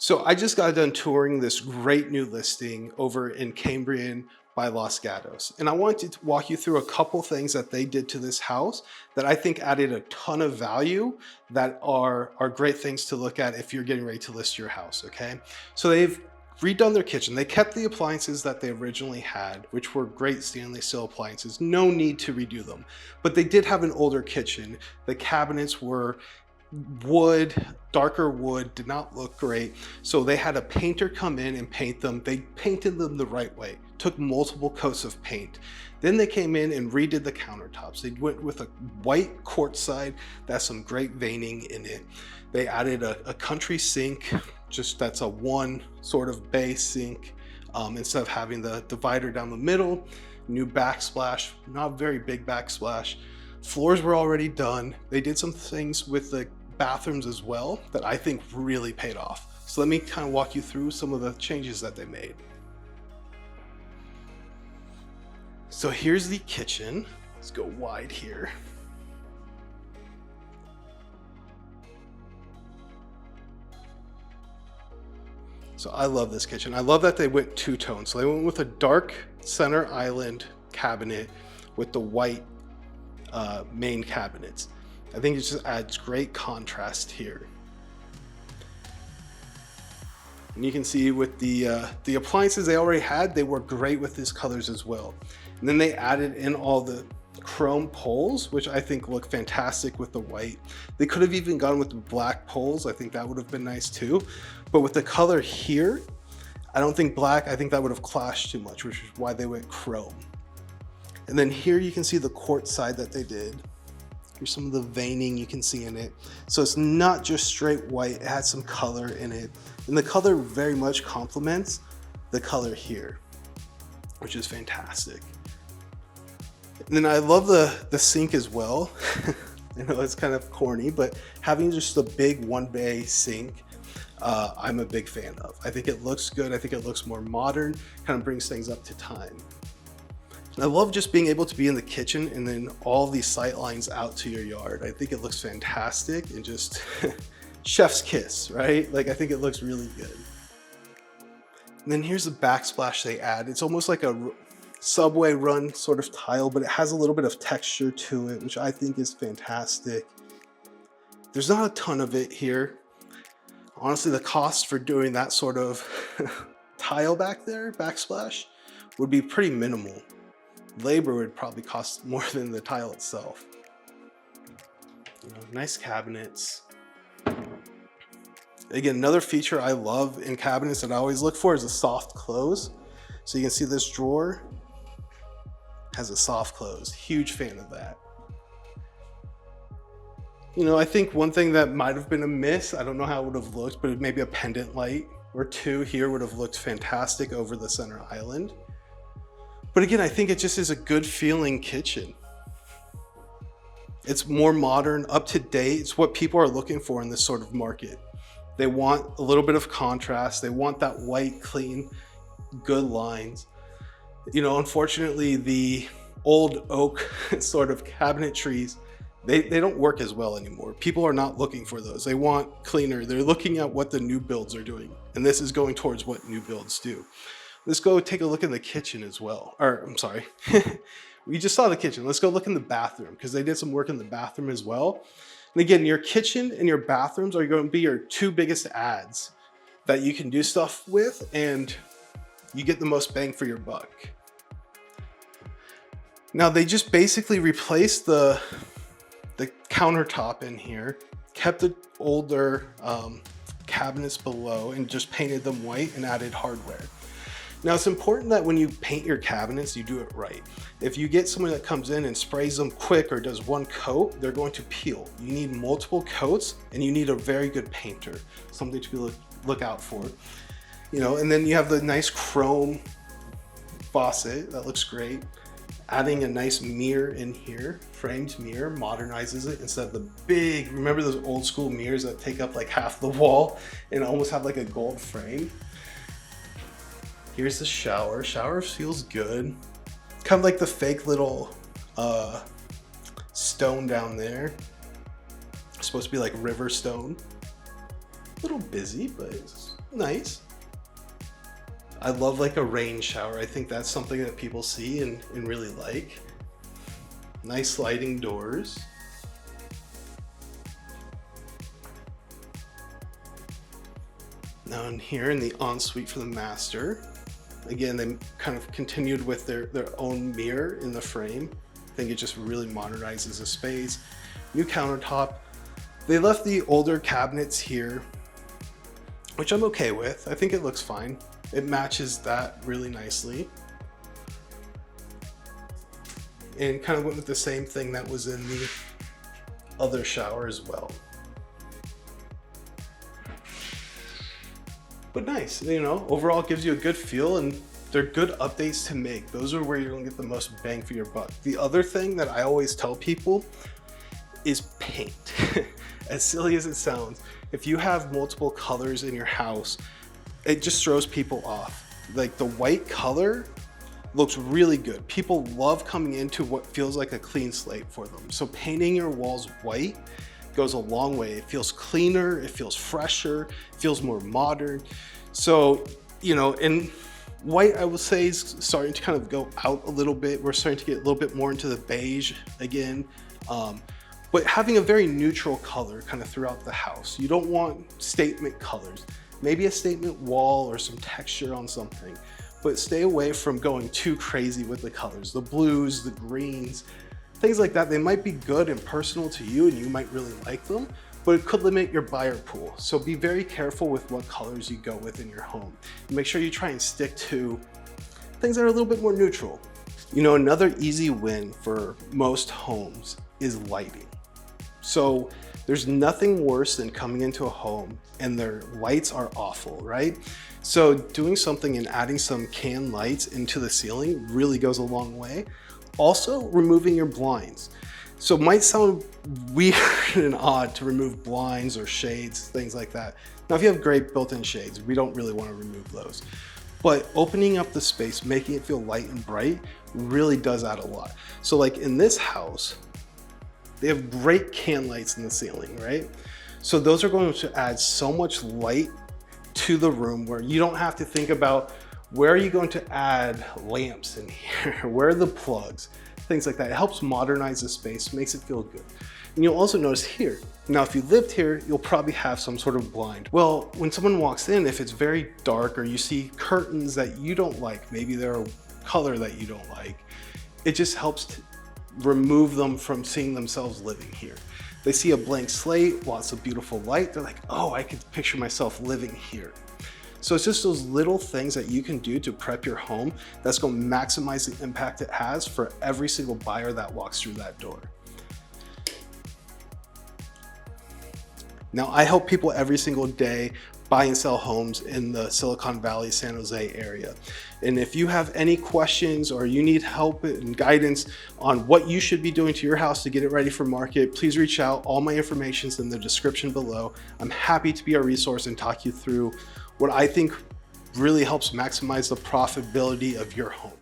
So I just got done touring this great new listing over in Cambrian by Los Gatos. And I wanted to walk you through a couple things that they did to this house that I think added a ton of value that are great things to look at if you're getting ready to list your house, okay? So they've redone their kitchen. They kept the appliances that they originally had, which were great stainless steel appliances. No need to redo them. But they did have an older kitchen. The cabinets were wood, darker wood, did not look great. So they had a painter come in and paint them. They painted them the right way, took multiple coats of paint. Then they came in and redid the countertops. They went with a white quartz side that has some great veining in it. They added a country sink, just that's a one sort of bay sink, instead of having the divider down the middle. New backsplash, not very big backsplash. Floors were already done. They did some things with the bathrooms as well that I think really paid off. So let me kind of walk you through some of the changes that they made. So here's the kitchen. Let's go wide here. So I love this kitchen. I love that they went two-tone. So they went with a dark center island cabinet with the white main cabinets. I think it just adds great contrast here. And you can see with the appliances they already had, they were great with these colors as well. And then they added in all the chrome poles, which I think look fantastic with the white. They could have even gone with the black poles. I think that would have been nice too. But with the color here, I don't think black, I think that would have clashed too much, which is why they went chrome. And then here you can see the quartz side that they did. Here's some of the veining you can see in it. So it's not just straight white, it has some color in it. And the color very much complements the color here, which is fantastic. And then I love the sink as well. I know it's kind of corny, but having just a big one bay sink, I'm a big fan of. I think it looks good. I think it looks more modern, kind of brings things up to time. I love just being able to be in the kitchen and then all these sight lines out to your yard. I think it looks fantastic and just chef's kiss, right? Like I think it looks really good. And then here's the backsplash they add. It's almost like a subway run sort of tile, but it has a little bit of texture to it, which I think is fantastic. There's not a ton of it here. Honestly, the cost for doing that sort of tile back there, backsplash, would be pretty minimal. Labor would probably cost more than the tile itself. You know, nice cabinets. Again, another feature I love in cabinets that I always look for is a soft close. So you can see this drawer has a soft close. Huge fan of that. You know, I think one thing that might have been a miss, I don't know how it would have looked, but maybe a pendant light or two here would have looked fantastic over the center island. But again, I think it just is a good feeling kitchen. It's more modern, up to date. It's what people are looking for in this sort of market. They want a little bit of contrast. They want that white, clean, good lines. You know, unfortunately, the old oak sort of cabinetries, they don't work as well anymore. People are not looking for those. They want cleaner. They're looking at what the new builds are doing. And this is going towards what new builds do. Let's go take a look in the kitchen as well. Or, I'm sorry. We just saw the kitchen. Let's go look in the bathroom because they did some work in the bathroom as well. And again, your kitchen and your bathrooms are going to be your two biggest ads that you can do stuff with and you get the most bang for your buck. Now they just basically replaced the countertop in here, kept the older cabinets below and just painted them white and added hardware. Now it's important that when you paint your cabinets, you do it right. If you get someone that comes in and sprays them quick or does one coat, they're going to peel. You need multiple coats and you need a very good painter, something to look out for. You know, and then you have the nice chrome faucet that looks great. Adding a nice mirror in here, framed mirror, modernizes it instead of the big, remember those old school mirrors that take up like half the wall and almost have like a gold frame? Here's the shower. Shower feels good. Kind of like the fake little stone down there. It's supposed to be like river stone. A little busy, but it's nice. I love like a rain shower. I think that's something that people see and really like. Nice sliding doors. Now in here in the ensuite for the master, again, they kind of continued with their own mirror in the frame. I think it just really modernizes the space. New countertop. They left the older cabinets here, which I'm okay with. I think it looks fine. It matches that really nicely. And kind of went with the same thing that was in the other shower as well. But nice, you know, overall it gives you a good feel, and they're good updates to make. Those are where you're gonna get the most bang for your buck. The other thing that I always tell people is paint. As silly as it sounds, if you have multiple colors in your house, it just throws people off. Like the white color looks really good. People love coming into what feels like a clean slate for them. So painting your walls white goes a long way. It feels cleaner, it feels fresher, it feels more modern. So, you know, and white, I will say, is starting to kind of go out a little bit. We're starting to get a little bit more into the beige again. But having a very neutral color kind of throughout the house. You don't want statement colors. Maybe a statement wall or some texture on something, but stay away from going too crazy with the colors. The blues, the greens, things like that. They might be good and personal to you and you might really like them, but it could limit your buyer pool. So be very careful with what colors you go with in your home. And make sure you try and stick to things that are a little bit more neutral. You know, another easy win for most homes is lighting. So there's nothing worse than coming into a home and their lights are awful, right? So doing something and adding some can lights into the ceiling really goes a long way. Also, removing your blinds. So it might sound weird and odd to remove blinds or shades, things like that. Now, if you have great built-in shades, we don't really want to remove those. But opening up the space, making it feel light and bright really does add a lot. So like in this house, they have great can lights in the ceiling, right? So those are going to add so much light to the room where you don't have to think about where are you going to add lamps in here? Where are the plugs? Things like that. It helps modernize the space, makes it feel good. And you'll also notice here, now if you lived here, you'll probably have some sort of blind. Well, when someone walks in, if it's very dark or you see curtains that you don't like, maybe they're a color that you don't like, it just helps to remove them from seeing themselves living here. They see a blank slate, lots of beautiful light, they're like, oh, I could picture myself living here. So it's just those little things that you can do to prep your home that's going to maximize the impact it has for every single buyer that walks through that door. Now, I help people every single day buy and sell homes in the Silicon Valley, San Jose area. And if you have any questions or you need help and guidance on what you should be doing to your house to get it ready for market, please reach out. All my information is in the description below. I'm happy to be a resource and talk you through what I think really helps maximize the profitability of your home.